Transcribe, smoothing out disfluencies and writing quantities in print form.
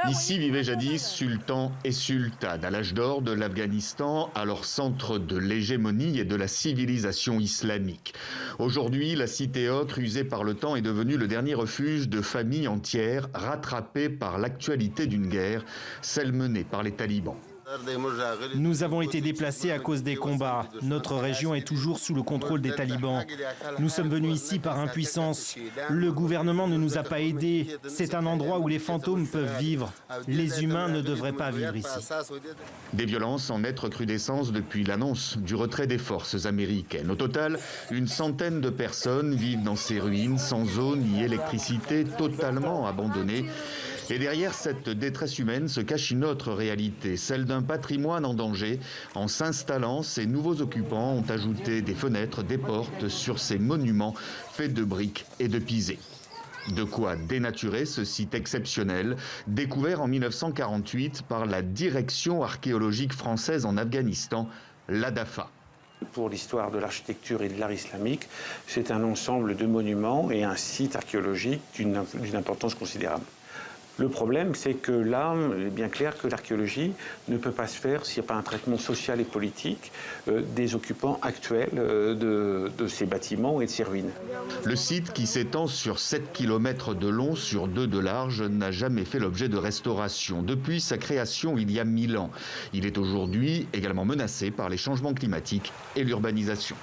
Ici vivaient jadis sultans et sultanes, à l'âge d'or de l'Afghanistan, alors centre de l'hégémonie et de la civilisation islamique. Aujourd'hui, la cité haute, usée par le temps, est devenue le dernier refuge de familles entières rattrapées par l'actualité d'une guerre, celle menée par les talibans. Nous avons été déplacés à cause des combats. Notre région est toujours sous le contrôle des talibans. Nous sommes venus ici par impuissance. Le gouvernement ne nous a pas aidés. C'est un endroit où les fantômes peuvent vivre. Les humains ne devraient pas vivre ici. Des violences en nette recrudescence depuis l'annonce du retrait des forces américaines. Au total, une centaine de personnes vivent dans ces ruines, sans eau ni électricité, totalement abandonnées. Et derrière cette détresse humaine se cache une autre réalité, celle d'un patrimoine en danger. En s'installant, ces nouveaux occupants ont ajouté des fenêtres, des portes sur ces monuments faits de briques et de pisés. De quoi dénaturer ce site exceptionnel, découvert en 1948 par la Direction archéologique française en Afghanistan, l'ADAFA. Pour l'histoire de l'architecture et de l'art islamique, c'est un ensemble de monuments et un site archéologique d'une importance considérable. Le problème, c'est que là, il est bien clair que l'archéologie ne peut pas se faire s'il n'y a pas un traitement social et politique des occupants actuels de ces bâtiments et de ces ruines. Le site, qui s'étend sur 7 km de long sur 2 de large, n'a jamais fait l'objet de restauration depuis sa création il y a 1000 ans. Il est aujourd'hui également menacé par les changements climatiques et l'urbanisation.